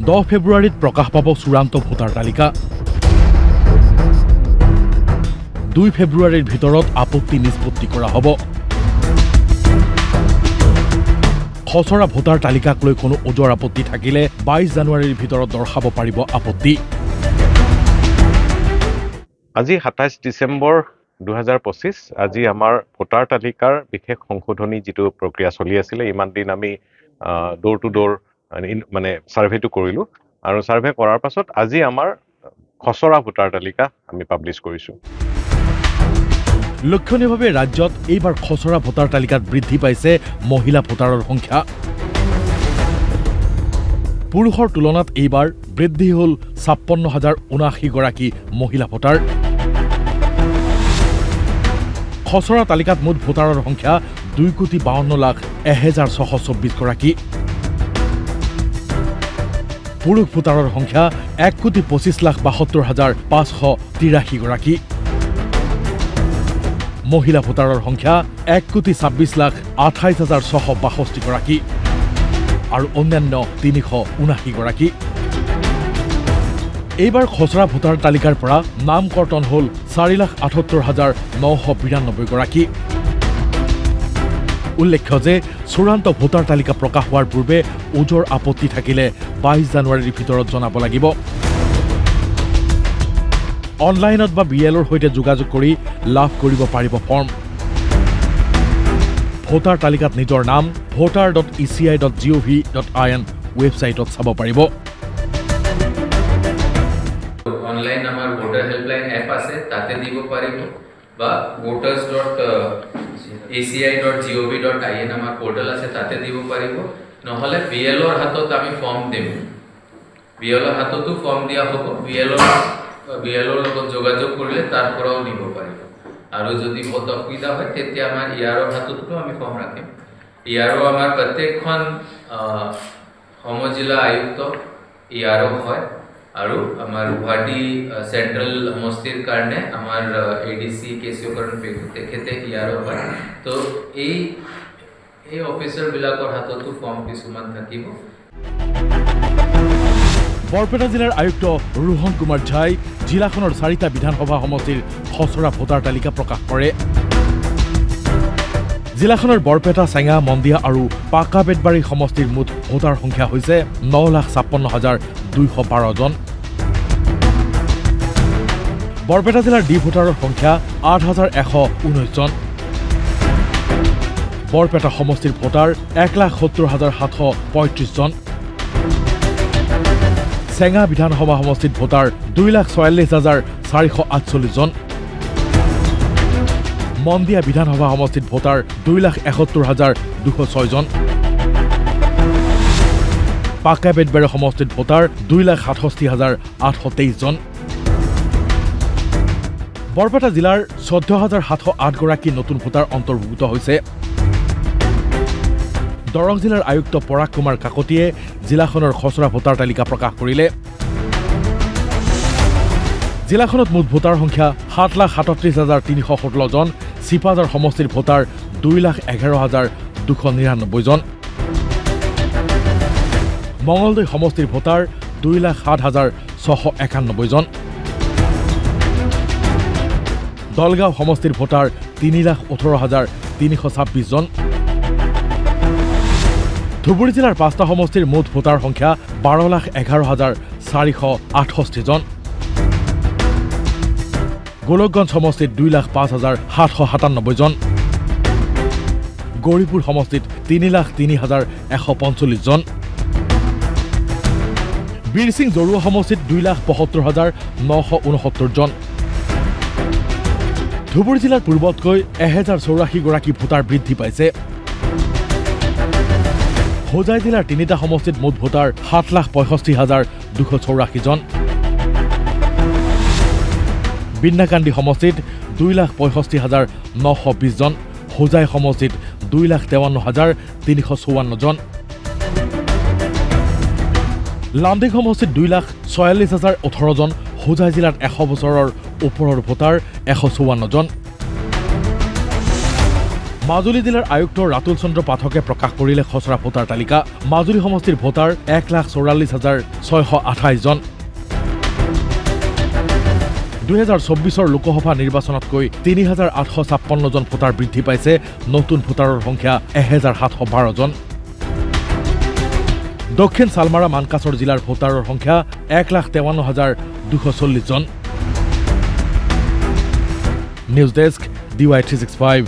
10 ফেব্ৰুৱাৰীত প্ৰকাশ পাব চূড়ান্ত ভোটাৰ তালিকা। 2 ফেব্ৰুৱাৰীৰ ভিতৰত আপত্তি নিষ্পত্তি কৰা হ'ব। খচৰা ভোটাৰ তালিকাক লৈ কোনো ওজৰ আপত্তি থাকিলে 22 জানুৱাৰীৰ ভিতৰত দৰ্শাব পাৰিব আপত্তি। আজি 27 ডিচেম্বৰ 2025 আজি আমাৰ ভোটাৰ তালিকাৰ বিশেষ সংশোধনী যিটো প্ৰক্ৰিয়া চলি আছিলে ইমান দিন আমি ডোৰ টু ডোৰ মানে সাৰ্ভেটো কৰিলো আৰু সাৰ্ভে কৰাৰ পাছত আজি আমাৰ খচৰা ভোটাৰ তালিকা আমি পাব্লিছ কৰিছো। লক্ষণীয়ভাৱে ৰাজ্যত এইবাৰ খচৰা ভোটাৰ তালিকাত বৃদ্ধি পাইছে মহিলা ভোটাৰৰ সংখ্যা। পুৰুষৰ তুলনাত এইবাৰ বৃদ্ধি হ'ল 56,079 গৰাকী মহিলা ভোটাৰ। খচৰা তালিকাত মুঠ ভোটাৰৰ সংখ্যা 2,52,01,624 গৰাকী। পুৰুষ ভোটাৰৰ সংখ্যা 1,25,72,583 গৰাকী। মহিলা ভোটাৰৰ সংখ্যা 1,26,28,662 গৰাকী আৰু অন্যান্য 379 গৰাকী। এইবাৰ খচৰা ভোটাৰ তালিকাৰ পৰা নাম কৰ্তন হ'ল 4,78,992 গৰাকী। উল্লেখ্য যে চূড়ান্ত ভোটাৰ তালিকা প্ৰকাশ হোৱাৰ পূৰ্বে ওজৰ আপত্তি থাকিলে 22 জানুৱাৰীৰ ভিতৰত জনাব লাগিব। অনলাইনত বা BLOৰ সৈতে যোগাযোগ কৰি লাভ কৰিব পাৰিব ফৰ্ম। ভোটাৰ তালিকাত নিজৰ নাম voter.eci.gov.in ৱেবছাইটত চাব পাৰিব। অনলাইন আমাৰ ভোটাৰ হেল্পলাইন এপ আছে তাতে দিব পাৰিব বা voters.aci.gov.in আমাৰ পোৰ্টেল আছে তাতে দিব পাৰিব নহলে BLOৰ হাতত আমি ফৰ্ম দিম BLOৰ হাততো ফৰ্ম দিয়া হ'ব BLOৰ লগত যোগাযোগ কৰিলে তাৰ পৰাও নিব পাৰিব আৰু যদি বহুত অসুবিধা হয় তেতিয়া আমাৰ ইয়াৰৰ হাততো আমি ফৰ্ম ৰাখিম ইয়াৰো আমাৰ প্ৰত্যেকখন সমজিলা আয়ুক্ত ইয়াৰো হয় আৰু আমাৰ গুৱাহাটী সেন্ট্ৰেল সমষ্টিৰ কাৰণে আমাৰ ADC কেশিয়কৰণ তেখেতে ইয়াৰো হয় তো এই অফিচাৰ বিলাকৰ হাততো ফৰ্ম কিছুমান থাকিব। বৰপেটা জিলাৰ আয়ুক্ত ৰোহন কুমাৰ ঝাই জিলাখনৰ 4টা বিধানসভা সমষ্টিৰ খচৰা ভোটাৰ তালিকা প্ৰকাশ কৰে। জিলাখনৰ বৰপেটা, চেঙা, মন্দিয়া আৰু পাকা বেতবাৰী সমষ্টিৰ মুঠ ভোটাৰ সংখ্যা হৈছে 9,56,212 জন। বৰপেটা জিলাৰ ডি ভোটাৰৰ সংখ্যা 8,119 জন। বৰপেটা সমষ্টিৰ ভোটাৰ 1,70,735 জন। চেঙা বিধানসভা সমষ্টিত ভোটাৰ 2,44,448 জন। মন্দিয়া বিধানসভা সমষ্টিত ভোটাৰ 2,71,206 জন। পাকা বেতবাৰী সমষ্টিত ভোটাৰ 2,68,823 জন। বৰপেটা জিলাৰ 14,708 গৰাকী নতুন ভোটাৰ অন্তৰ্ভুক্ত হৈছে। দৰং জিলাৰ আয়ুক্ত পৰাগ কুমাৰ কাকতিয়ে জিলাখনৰ খচৰা ভোটাৰ তালিকা প্ৰকাশ কৰিলে। জিলাখনত মুঠ ভোটাৰ সংখ্যা 7,37,317 জন। চিপাঝাৰ সমষ্টিৰ ভোটাৰ 2,11,299 জন। মঙলদৈ সমষ্টিৰ ভোটাৰ 2,07,691 জন। দলগাঁও সমষ্টিৰ ভোটাৰ 3,18,326 জন। ধুবুৰী জিলাৰ 5টা সমষ্টিৰ মুঠ ভোটাৰ সংখ্যা 12,11,468 জন। গোলকগঞ্জ সমষ্টিত 2,05,797 জন। গৌৰীপুৰ সমষ্টিত 3,03,145 জন। বীৰসিং জৰুৱা সমষ্টিত 2,72,969 জন। ধুবুৰী জিলাৰ পূৰ্বতকৈ 1,084 গৰাকী ভোটাৰ বৃদ্ধি পাইছে। হোজাই জিলাৰ 3টা সমষ্টিত মুঠ ভোটাৰ 7,65,284 জন। বিন্নাকান্দি সমষ্টিত 2,65,920 জন। হোজাই সমষ্টিত 2,53,354 জন। লামডিং সমষ্টিত 2,46,018 জন। হোজাই জিলাত 100 বছৰৰ ওপৰৰ ভোটাৰ 154 জন। মাজুলী জিলাৰ আয়ুক্ত ৰাতুল চন্দ্ৰ পাঠকে প্ৰকাশ কৰিলে খচৰা ভোটাৰ তালিকা। মাজুলী সমষ্টিৰ ভোটাৰ 1,44,628 জন। 2024 লোকসভা নিৰ্বাচনতকৈ 3,856 জন ভোটাৰ বৃদ্ধি পাইছে। নতুন ভোটাৰৰ সংখ্যা 1,712 জন। দক্ষিণ চালমাৰা মানকাছৰ জিলাৰ ভোটাৰৰ সংখ্যা 1,53,240 জন। News desk DY365।